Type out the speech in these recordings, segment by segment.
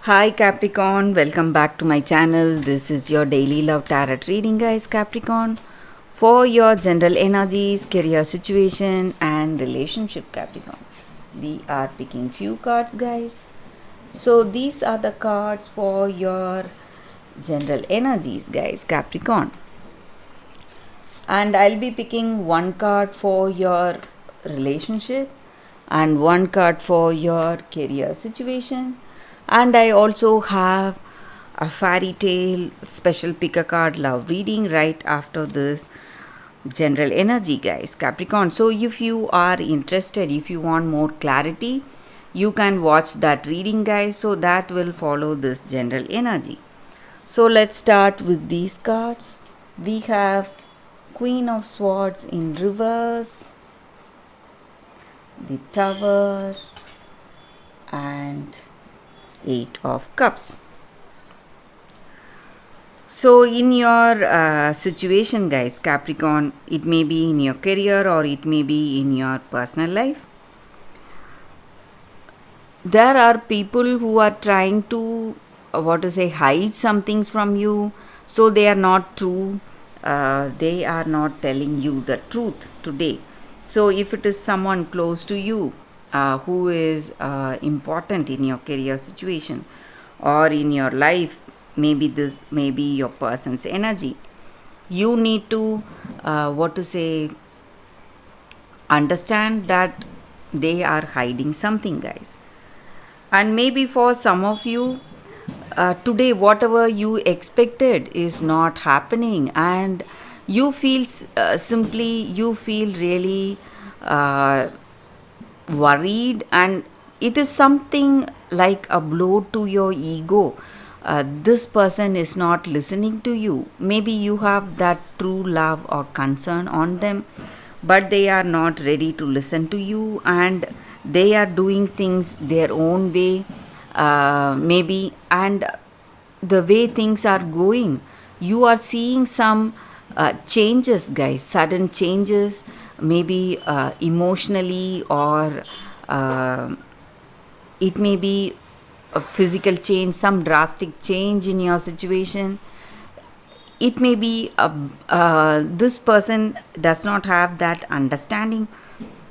Hi Capricorn, welcome back to my channel. This is your daily love tarot reading, guys. Capricorn, for your general energies, career situation, and relationship. Capricorn, we are picking few cards, guys. So these are the cards for your general energies, guys. Capricorn, and I'll be picking one card for your relationship and one card for your career situation, and I also have a fairy tale special pick a card love reading right after this general energy, guys. Capricorn, so if you are interested, if you want more clarity, you can watch that reading, guys, so that will follow this general energy. So let's start with these cards. We have Queen of Swords in reverse, the Tower, and Eight of Cups. So in your situation, guys, Capricorn, it may be in your career or it may be in your personal life. There are people who are trying to hide some things from you, so they are not true. They are not telling you the truth today. So if it is someone close to you who is important in your career situation or in your life, maybe this may be your person's energy, you need to understand that they are hiding something, guys. And maybe for some of you, today whatever you expected is not happening, and you feel you feel really worried, and it is something like a blow to your ego. This person is not listening to you. Maybe you have that true love or concern on them, but they are not ready to listen to you, and they are doing things their own way, maybe. And the way things are going, you are seeing some changes, guys, sudden changes, maybe emotionally, or it may be a physical change, some drastic change in your situation. It may be this person does not have that understanding.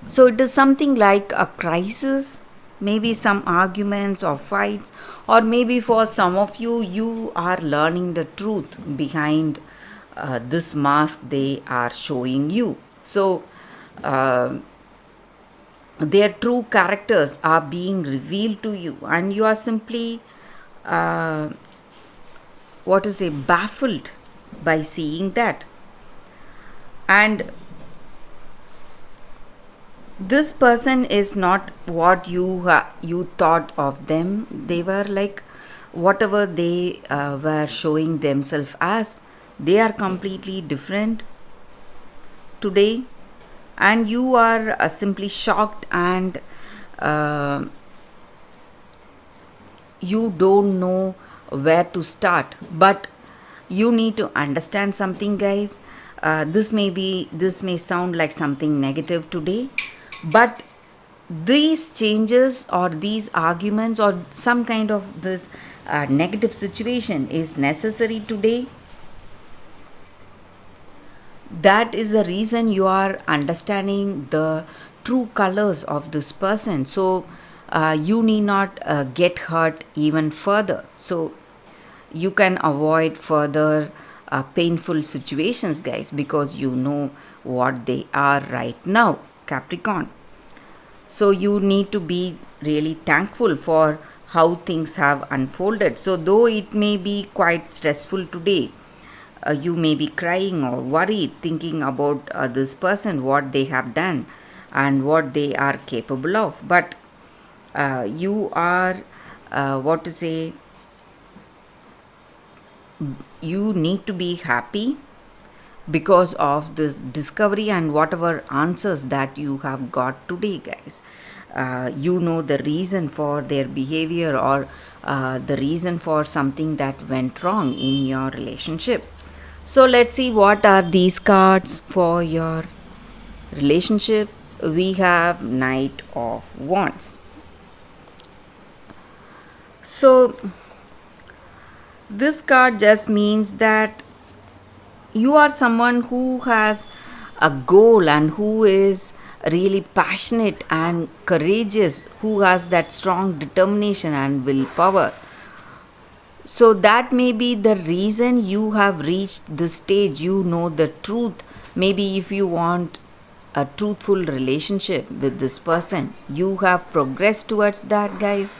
So it is something like a crisis, maybe some arguments or fights, or maybe for some of you, you are learning the truth behind this mask they are showing you. So their true characters are being revealed to you, and you are simply baffled by seeing that. And this person is not what you thought of them. They were like whatever they were showing themselves as. They are completely different today, and you are simply shocked, and you don't know where to start. But you need to understand something, guys. This may sound like something negative today, but these changes or these arguments or some kind of this negative situation is necessary today. That is the reason you are understanding the true colors of this person. So you need not get hurt even further, so you can avoid further painful situations, guys, because you know what they are right now, Capricorn. So you need to be really thankful for how things have unfolded. So though it may be quite stressful today, you may be crying or worried thinking about this person, what they have done and what they are capable of, but you are you need to be happy because of this discovery and whatever answers that you have got today, guys. You know the reason for their behavior, or the reason for something that went wrong in your relationship. So let's see what are these cards for your relationship. We have Knight of Wands. So This card just means that you are someone who has a goal and who is really passionate and courageous, who has that strong determination and willpower. So that may be the reason you have reached this stage. You know the truth. Maybe if you want a truthful relationship with this person, you have progressed towards that, guys.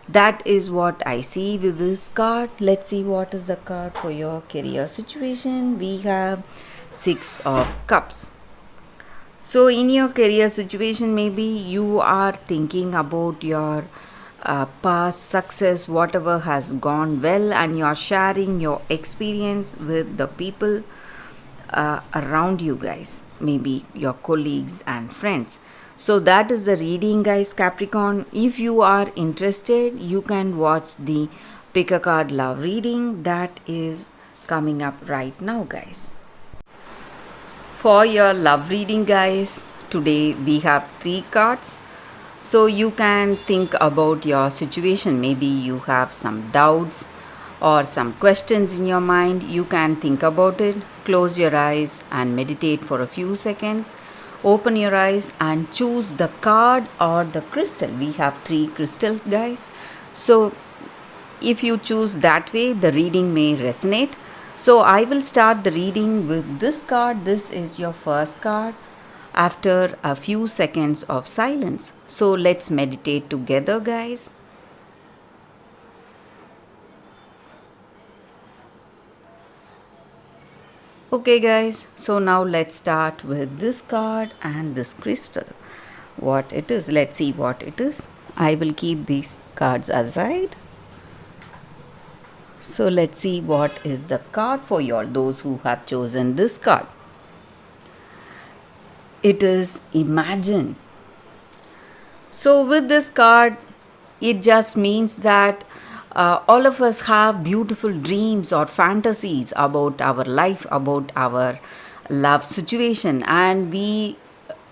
That is what I see with this card. Let's see what is the card for your career situation. We have Six of Cups. So, in your career situation, maybe you are thinking about your past success, whatever has gone well, and you're sharing your experience with the people around you, guys, maybe your colleagues and friends. So, that is the reading, guys, Capricorn. If you are interested, you can watch the Pick a Card Love reading that is coming up right now, guys. For your love reading, guys, today we have 3 cards. So you can think about your situation. Maybe you have some doubts or some questions in your mind. You can think about it. Close your eyes and meditate for a few seconds. Open your eyes and choose the card or the crystal. We have 3 crystals, guys. So if you choose that way, the reading may resonate. So I will start the reading with this card. This is your first card after a few seconds of silence. So let's meditate together, guys. Okay, guys, so now let's start with this card and this crystal. What it is, let's see what it is. I will keep these cards aside. So let's see what is the card for you all, those who have chosen this card. It is Imagine. So with this card, it just means that all of us have beautiful dreams or fantasies about our life, about our love situation, and we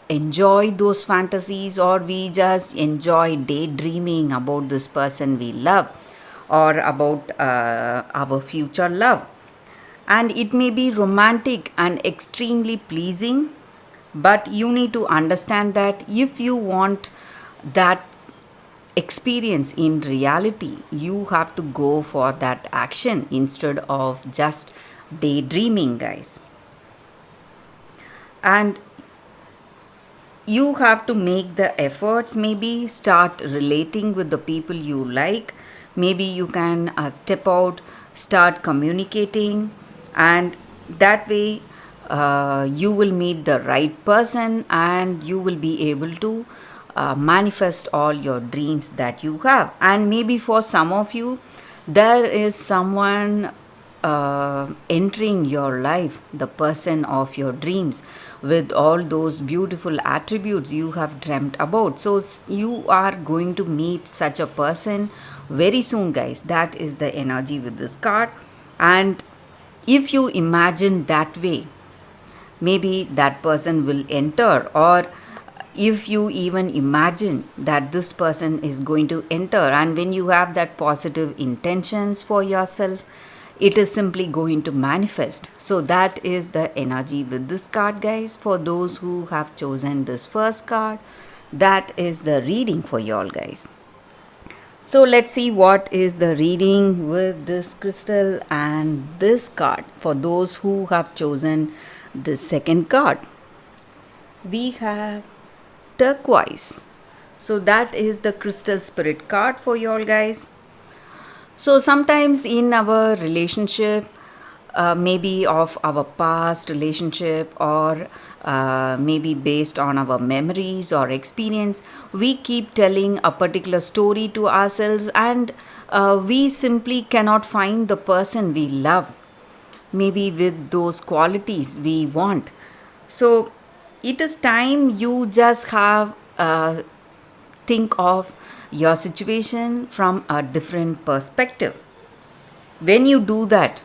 enjoy those fantasies, or we just enjoy daydreaming about this person we love or about our future love. And it may be romantic and extremely pleasing, but you need to understand that if you want that experience in reality, you have to go for that action instead of just daydreaming, guys. And you have to make the efforts, maybe start relating with the people you like. Maybe you can step out, start communicating, and that way you will meet the right person and you will be able to manifest all your dreams that you have. And maybe for some of you, there is someone entering your life, the person of your dreams, with all those beautiful attributes you have dreamt about. So you are going to meet such a person very soon, guys. That is the energy with this card. And if you imagine that way, maybe that person will enter, or if you even imagine that this person is going to enter, and when you have that positive intentions for yourself, it is simply going to manifest. So that is the energy with this card, guys. For those who have chosen this first card, that is the reading for y'all, guys. So let's see what is the reading with this crystal and this card for those who have chosen the second card. We have Turquoise. So that is the crystal spirit card for y'all, guys. So sometimes in our relationship, maybe of our past relationship, or maybe based on our memories or experience, we keep telling a particular story to ourselves, and we simply cannot find the person we love, maybe with those qualities we want. So it is time you just have think of your situation from a different perspective. When you do that,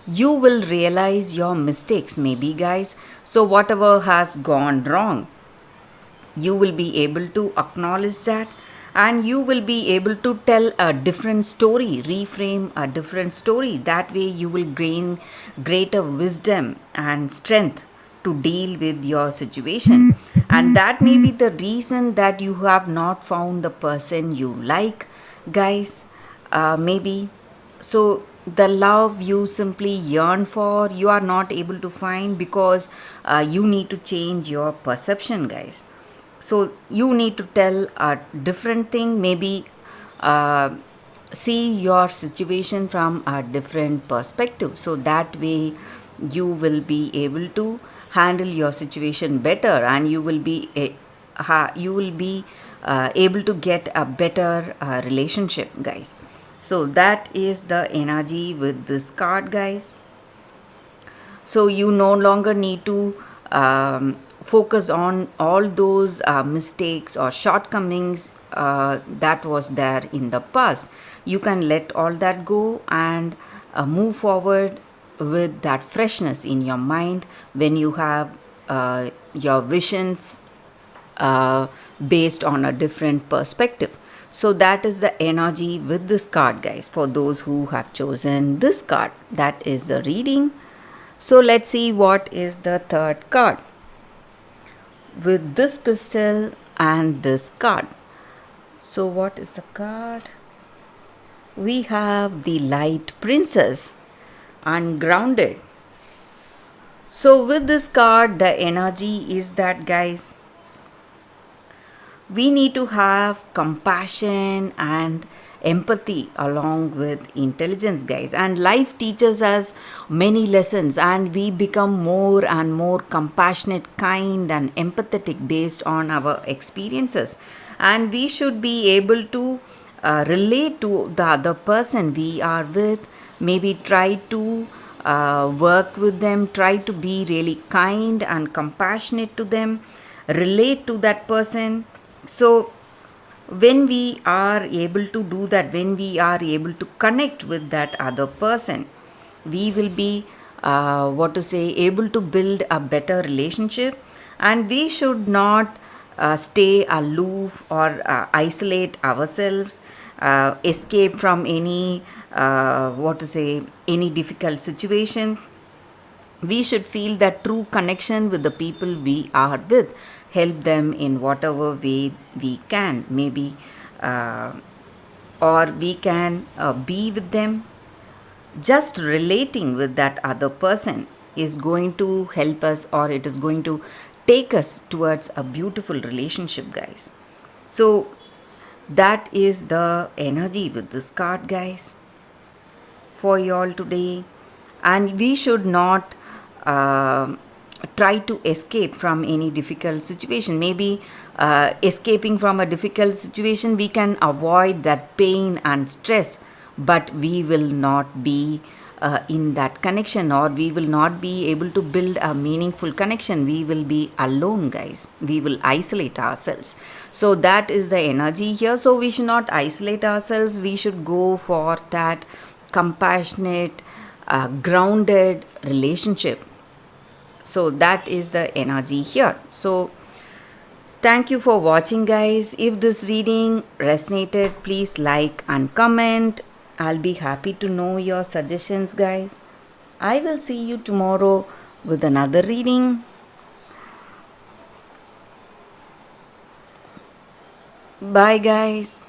you will realize your mistakes, maybe, guys. So whatever has gone wrong, you will be able to acknowledge that and you will be able to tell a different story, reframe a different story. That way you will gain greater wisdom and strength to deal with your situation. And that may be the reason that you have not found the person you like, guys. Maybe so the love you simply yearn for, you are not able to find because you need to change your perception, guys. So you need to tell a different thing, maybe uh, see your situation from a different perspective, so that way you will be able to handle your situation better, and you will be able to get a better relationship, guys. So that is the energy with this card, guys. So you no longer need to focus on all those mistakes or shortcomings that was there in the past. You can let all that go and move forward with that freshness in your mind when you have your vision based on a different perspective. So that is the energy with this card, guys, for those who have chosen this card. That is the reading. So let's see what is the third card with this crystal and this card. So what is the card? We have the Light Princess, ungrounded. So with this card, the energy is that, guys, we need to have compassion and empathy along with intelligence, guys. And life teaches us many lessons, and we become more and more compassionate, kind, and empathetic based on our experiences. And we should be able to relate to the other person we are with, maybe try to work with them, try to be really kind and compassionate to them, relate to that person. So when we are able to do that, when we are able to connect with that other person, we will be able to build a better relationship. And we should not stay aloof or isolate ourselves, escape from any any difficult situations. We should feel that true connection with the people we are with, help them in whatever way we can, maybe or we can be with them. Just relating with that other person is going to help us, or it is going to take us towards a beautiful relationship, guys. So that is the energy with this card, guys, for you all today. And we should not try to escape from any difficult situation. Maybe escaping from a difficult situation, we can avoid that pain and stress, but we will not be in that connection, or we will not be able to build a meaningful connection. We will be alone, guys. We will isolate ourselves. So that is the energy here. So we should not isolate ourselves. We should go for that compassionate, grounded relationship. So that is the energy here. So thank you for watching, guys. If this reading resonated, please like and comment. I'll be happy to know your suggestions, guys. I will see you tomorrow with another reading. Bye, guys.